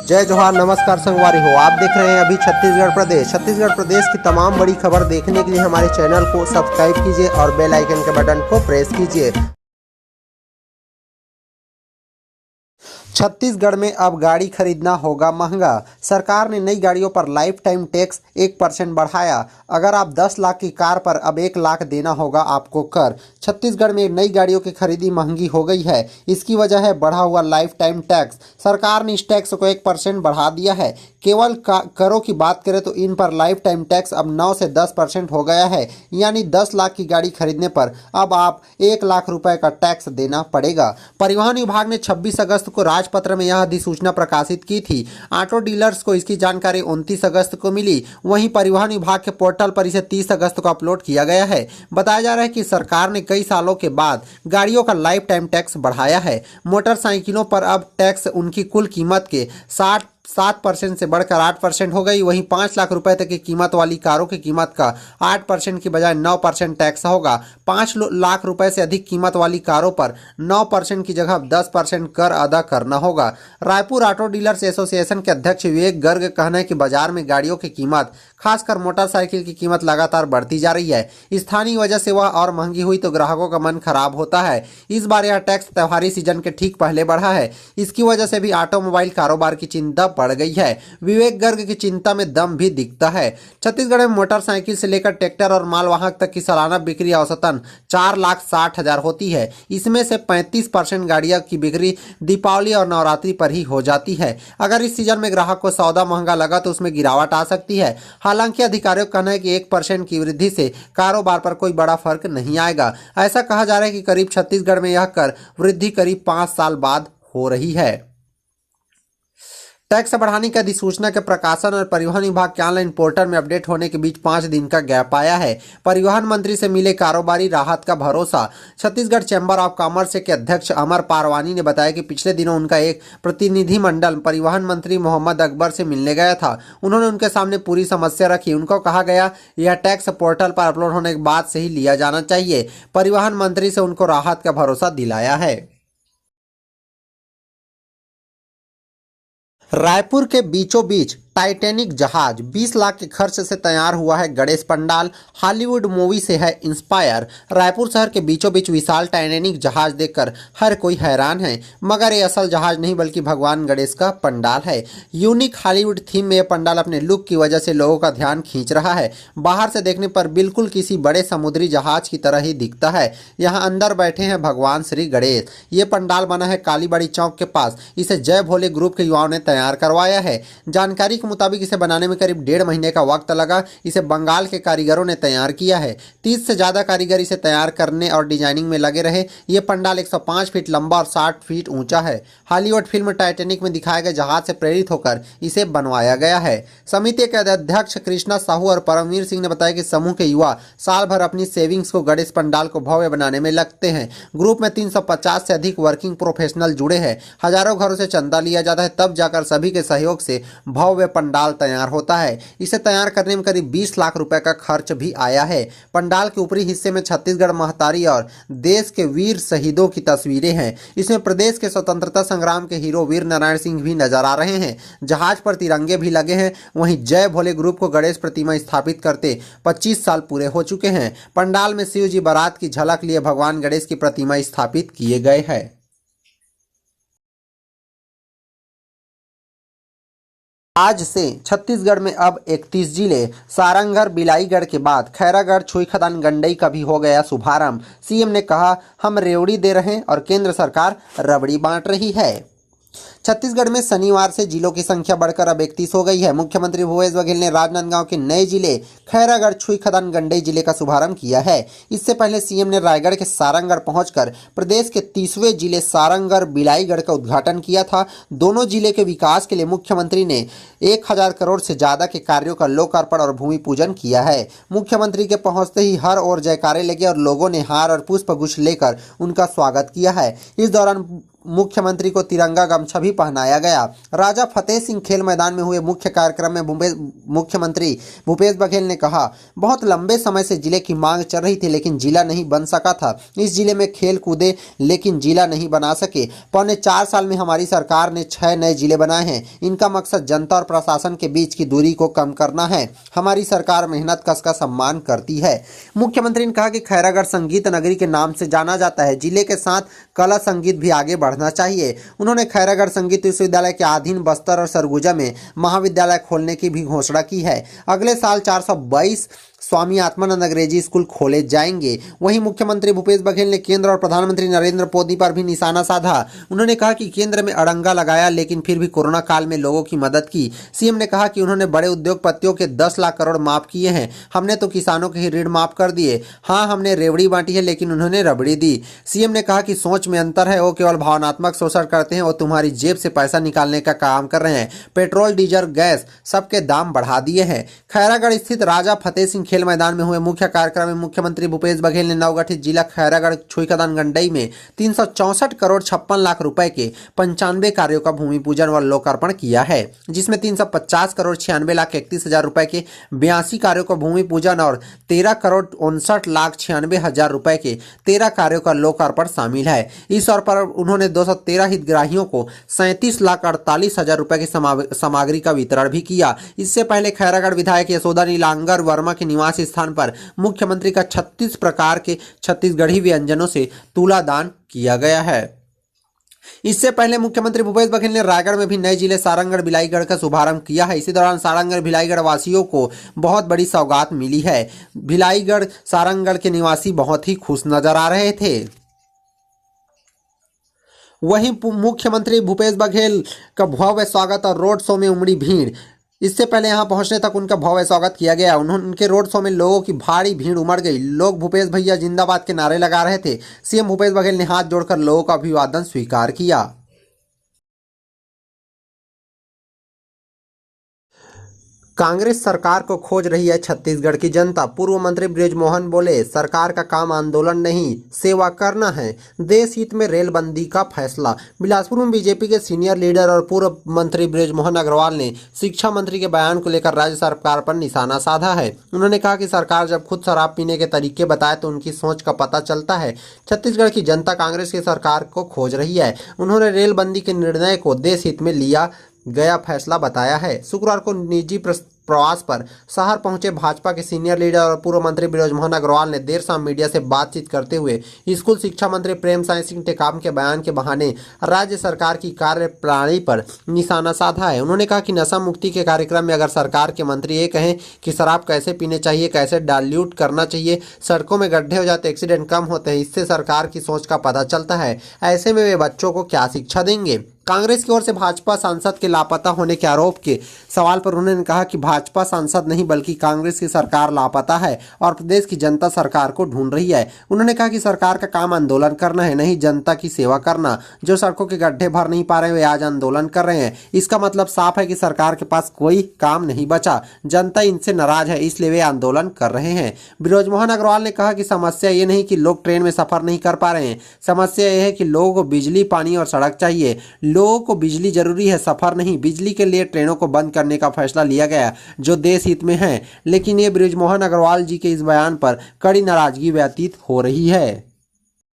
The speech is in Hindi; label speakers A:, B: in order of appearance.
A: जय जोहार, नमस्कार संगवारी हो। आप देख रहे हैं अभी छत्तीसगढ़ प्रदेश की तमाम बड़ी खबर देखने के लिए हमारे चैनल को सब्सक्राइब कीजिए और बेल आइकन के बटन को प्रेस कीजिए। छत्तीसगढ़ में अब गाड़ी खरीदना होगा महंगा। सरकार ने नई गाड़ियों पर लाइफ टाइम टैक्स 1% बढ़ाया। अगर आप 10 लाख की कार पर अब 1 लाख देना होगा आपको कर। छत्तीसगढ़ में नई गाड़ियों की खरीदी महंगी हो गई है। इसकी वजह है बढ़ा हुआ लाइफ टाइम टैक्स। सरकार ने इस टैक्स को 1% बढ़ा दिया है। केवल करों की बात करें तो इन पर लाइफ टाइम टैक्स अब 9 से 10% हो गया है। यानी 10 लाख की गाड़ी खरीदने पर अब आप 1 लाख रुपए का टैक्स देना पड़ेगा। परिवहन विभाग ने 26 अगस्त को राजपत्र में यह अधिसूचना प्रकाशित की थी। ऑटो डीलर्स को इसकी जानकारी 29 अगस्त को मिली। वहीं परिवहन विभाग के पोर्टल पर इसे 30 अगस्त को अपलोड किया गया है। बताया जा रहा है कि सरकार ने कई सालों के बाद गाड़ियों का लाइफ टाइम टैक्स बढ़ाया है। मोटरसाइकिलों पर अब टैक्स उनकी कुल कीमत के 7% से बढ़कर 8% हो गई। वहीं 5 लाख रुपए तक की कीमत वाली कारों की कीमत का 8% की बजाय 9% टैक्स होगा। 5 लाख रुपए से अधिक कीमत वाली कारों पर 9% की जगह 10% कर अदा करना होगा। रायपुर ऑटो डीलर्स एसोसिएशन के अध्यक्ष विवेक गर्ग का कहना है कि बाजार में गाड़ियों की कीमत, खासकर मोटरसाइकिल की कीमत लगातार बढ़ती जा रही है। स्थानीय वजह से वह और महंगी हुई तो ग्राहकों का मन खराब होता है। इस बार यह टैक्स त्योहारी सीजन के ठीक पहले बढ़ा है। इसकी वजह से भी ऑटोमोबाइल कारोबार की चिंता बढ़ गई है। विवेक गर्ग की चिंता में दम भी दिखता है। छत्तीसगढ़ में मोटरसाइकिल से लेकर ट्रैक्टर और मालवाहक तक की सालाना बिक्री औसतन 4,60,000 होती है। इसमें से 35% गाड़ियों की बिक्री दीपावली और नवरात्रि पर ही हो जाती है। अगर इस सीजन में ग्राहक को सौदा महंगा लगा तो उसमें गिरावट आ सकती है। हालांकि अधिकारियों का कहना है कि 1% की वृद्धि से कारोबार पर कोई बड़ा फर्क नहीं आएगा। ऐसा कहा जा रहा है कि करीब छत्तीसगढ़ में यह कर वृद्धि करीब 5 साल बाद हो रही है। टैक्स बढ़ाने की अधिसूचना के प्रकाशन और परिवहन विभाग के ऑनलाइन पोर्टल में अपडेट होने के बीच 5 दिन का गैप आया है। परिवहन मंत्री से मिले कारोबारी राहत का भरोसा। छत्तीसगढ़ चैम्बर ऑफ कॉमर्स के अध्यक्ष अमर पारवानी ने बताया कि पिछले दिनों उनका एक प्रतिनिधिमंडल परिवहन मंत्री मोहम्मद अकबर से मिलने गया था। उन्होंने उनके सामने पूरी समस्या रखी। उनको कहा गया यह टैक्स पोर्टल पर अपलोड होने के बाद से ही लिया जाना चाहिए। परिवहन मंत्री से उनको राहत का भरोसा दिलाया है। रायपुर के बीचों बीच टाइटैनिक जहाज 20 लाख के खर्च से तैयार हुआ है गणेश पंडाल। हॉलीवुड मूवी से है इंस्पायर। रायपुर शहर के बीचों बीच विशाल टाइटैनिक जहाज देखकर हर कोई हैरान है, मगर ये असल जहाज नहीं बल्कि भगवान गणेश का पंडाल है। यूनिक हॉलीवुड थीम में यह पंडाल अपने लुक की वजह से लोगों का ध्यान खींच रहा है। बाहर से देखने पर बिल्कुल किसी बड़े समुद्री जहाज की तरह ही दिखता है। यहाँ अंदर बैठे हैं भगवान श्री गणेश। ये पंडाल बना है कालीबाड़ी चौक के पास। इसे जय भोले ग्रुप के युवाओं ने तैयार करवाया है। जानकारी के मुताबिक इसे बनाने में करीब 1.5 महीने का वक्त लगा। इसे बंगाल के कारीगरों ने तैयार किया है। 30 से ज्यादा कारीगर इसे तैयार करने और डिजाइनिंग में लगे रहे। ये पंडाल 105 फीट लंबा और 60 फीट ऊंचा है। हॉलीवुड फिल्म टाइटैनिक में दिखाए गए जहाज से प्रेरित होकर इसे बनवाया गया है। समिति के अध्यक्ष कृष्णा साहू और परमवीर सिंह ने बताया कि समूह के युवा साल भर अपनी सेविंग्स को गणेश पंडाल को भव्य बनाने में लगते हैं। ग्रुप में 350 से अधिक वर्किंग प्रोफेशनल जुड़े हैं। हजारों घरों से चंदा लिया जाता है, तब जाकर सभी के सहयोग से भव्य पंडाल तैयार होता है। इसे तैयार करने में करीब 20 लाख रुपए का खर्च भी आया है। पंडाल के ऊपरी हिस्से में छत्तीसगढ़ महतारी और देश के वीर शहीदों की तस्वीरें हैं। इसमें प्रदेश के स्वतंत्रता संग्राम के हीरो वीर नारायण सिंह भी नजर आ रहे हैं। जहाज पर तिरंगे भी लगे हैं। वहीं जय भोले ग्रुप को गणेश प्रतिमा स्थापित करते 25 साल पूरे हो चुके हैं। पंडाल में शिव जी बारात की झलक लिए भगवान गणेश की प्रतिमा स्थापित किए गए हैं। आज से छत्तीसगढ़ में अब 31 जिले सारंगढ़ बिलाईगढ़ के बाद खैरागढ़ छुईखदान गंडई का भी हो गया शुभारंभ। सीएम ने कहा हम रेवड़ी दे रहे हैं और केंद्र सरकार रबड़ी बांट रही है। छत्तीसगढ़ में शनिवार से जिलों की संख्या बढ़कर अब 31 हो गई है। मुख्यमंत्री भूपेश बघेल ने राजनांदगांव के नए जिले खैरागढ़ छुईखदान गंडई जिले का शुभारंभ किया है। इससे पहले सीएम ने रायगढ़ के सारंगढ़ पहुंचकर प्रदेश के 30वें जिले सारंगढ़ बिलाईगढ़ का उद्घाटन किया था। दोनों जिले के विकास के लिए मुख्यमंत्री ने 1000 करोड़ से ज्यादा के कार्यों का लोकार्पण और भूमि पूजन किया है। मुख्यमंत्री के पहुंचते ही हर ओर जयकारे लगे और लोगों ने हार और पुष्प गुच्छ लेकर उनका स्वागत किया है। इस दौरान मुख्यमंत्री को तिरंगा गमछा भी पहनाया गया। राजा फतेह सिंह खेल मैदान में हुए मुख्य कार्यक्रम में मुख्यमंत्री भूपेश बघेल ने कहा, बहुत लंबे समय से जिले की मांग चल रही थी लेकिन जिला नहीं बन सका था। इस जिले में खेल कूदे लेकिन जिला नहीं बना सके। पौने 4 साल में हमारी सरकार ने 6 नए जिले बनाए हैं। इनका मकसद जनता और प्रशासन के बीच की दूरी को कम करना है। हमारी सरकार मेहनत कश का सम्मान करती है। मुख्यमंत्री ने कहा कि खैरागढ़ संगीत नगरी के नाम से जाना जाता है। जिले के साथ कला संगीत भी आगे बढ़ना चाहिए। उन्होंने खैरागढ़ संगीत विश्वविद्यालय के अधीन बस्तर और सरगुजा में महाविद्यालय खोलने की भी घोषणा की है। अगले साल 422 स्वामी आत्मानंद अंग्रेजी स्कूल खोले जाएंगे। वहीं मुख्यमंत्री भूपेश बघेल ने केंद्र और प्रधानमंत्री नरेंद्र मोदी पर भी निशाना साधा। उन्होंने कहा कि केंद्र में अड़ंगा लगाया लेकिन फिर भी कोरोना काल में लोगों की मदद की। सीएम ने कहा कि उन्होंने बड़े उद्योगपतियों के 10 लाख करोड़ माफ किए हैं। हमने तो किसानों के ही ऋण माफ कर दिए। हाँ, हमने रेवड़ी बांटी है लेकिन उन्होंने रबड़ी दी। सीएम ने कहा कि सोच में अंतर है। वो केवल भावनात्मक शोषण करते हैं, वो तुम्हारी जेब से पैसा निकालने का काम कर रहे हैं। पेट्रोल, डीजल, गैस सबके दाम बढ़ा दिए हैं। खैरागढ़ स्थित राजा फतेह सिंह खेल मैदान में हुए मुख्य कार्यक्रम में मुख्यमंत्री भूपेश बघेल ने नवगठित जिला खैरागढ़ छुईखदान गंडई में 364 करोड़ 56 लाख रुपए के 95 कार्यों का भूमि पूजन व लोकार्पण किया है, जिसमें 350 करोड़ 96 लाख 31 हजार रुपए के 82 कार्यों का भूमि पूजन और 13 करोड़ 59 लाख 96 हजार रुपए के 13 कार्यों का लोकार्पण शामिल है। इस अवसर पर उन्होंने 213 हितग्राहियों को 37 लाख 48 हजार रुपए की सामग्री का वितरण भी किया। इससे पहले खैरागढ़ विधायक यशोदा नीलांबर वर्मा के निवास स्थान पर मुख्यमंत्री का 36 प्रकार के छत्तीसगढ़ी व्यंजनों से तुलादान किया गया है। इससे पहले मुख्यमंत्री भूपेश बघेल ने रायगढ़ में भी नए जिले सारंगढ़ बिलाईगढ़ का शुभारंभ किया है। इसी दौरान सारंगढ़ बिलाईगढ़ वासियों को बहुत बड़ी सौगात मिली है। बिलाईगढ़ सारंगढ़ के निवासी बहुत ही खुश नजर आ रहे थे। वहीं मुख्यमंत्री भूपेश बघेल का भव्य स्वागत और रोड शो में उमड़ी भीड़। इससे पहले यहां पहुंचने तक उनका भव्य स्वागत किया गया। उनके रोड शो में लोगों की भारी भीड़ उमड़ गई। लोग भूपेश भैया जिंदाबाद के नारे लगा रहे थे। सीएम भूपेश बघेल ने हाथ जोड़कर लोगों का अभिवादन स्वीकार किया। कांग्रेस सरकार को खोज रही है छत्तीसगढ़ की जनता। पूर्व मंत्री बृजमोहन बोले, सरकार का काम आंदोलन नहीं सेवा करना है। देश हित में रेलबंदी का फैसला। बिलासपुर में बीजेपी के सीनियर लीडर और पूर्व मंत्री बृजमोहन अग्रवाल ने शिक्षा मंत्री के बयान को लेकर राज्य सरकार पर निशाना साधा है। उन्होंने कहा कि सरकार जब खुद शराब पीने के तरीके बताए तो उनकी सोच का पता चलता है। छत्तीसगढ़ की जनता कांग्रेस की सरकार को खोज रही है। उन्होंने रेलबंदी के निर्णय को देश हित में लिया गया फैसला बताया है। शुक्रवार को निजी प्रवास पर शहर पहुंचे भाजपा के सीनियर लीडर और पूर्व मंत्री बृजमोहन अग्रवाल ने देर शाम मीडिया से बातचीत करते हुए स्कूल शिक्षा मंत्री प्रेमसाय सिंह टेकाम के बयान के बहाने राज्य सरकार की कार्यप्रणाली पर निशाना साधा है। उन्होंने कहा कि नशा मुक्ति के कार्यक्रम में अगर सरकार के मंत्री ये कहें कि शराब कैसे पीने चाहिए, कैसे डाइल्यूट करना चाहिए, सड़कों में गड्ढे हो जाते, एक्सीडेंट कम होते हैं, इससे सरकार की सोच का पता चलता है। ऐसे में वे बच्चों को क्या शिक्षा देंगे। कांग्रेस की ओर से भाजपा सांसद के लापता होने के आरोप के सवाल पर उन्होंने कहा कि भाजपा सांसद नहीं बल्कि कांग्रेस की सरकार लापता है और प्रदेश की जनता सरकार को ढूंढ रही है। उन्होंने कहा कि सरकार का काम आंदोलन करना है, नहीं जनता की सेवा करना। जो सड़कों के गड्ढे भर नहीं पा रहे वे आज आंदोलन कर रहे हैं। इसका मतलब साफ है कि सरकार के पास कोई काम नहीं बचा। जनता इनसे नाराज है, इसलिए वे आंदोलन कर रहे हैं। बृजमोहन अग्रवाल ने कहा कि समस्या ये नहीं कि लोग ट्रेन में सफर नहीं कर पा रहे हैं, समस्या यह है कि लोगों को बिजली, पानी और सड़क चाहिए। लोगों को बिजली जरूरी है, सफर नहीं। बिजली के लिए ट्रेनों को बंद करने का फैसला लिया गया जो देश हित में है। लेकिन ये बृजमोहन अग्रवाल जी के इस बयान पर कड़ी नाराजगी व्यतीत हो रही है।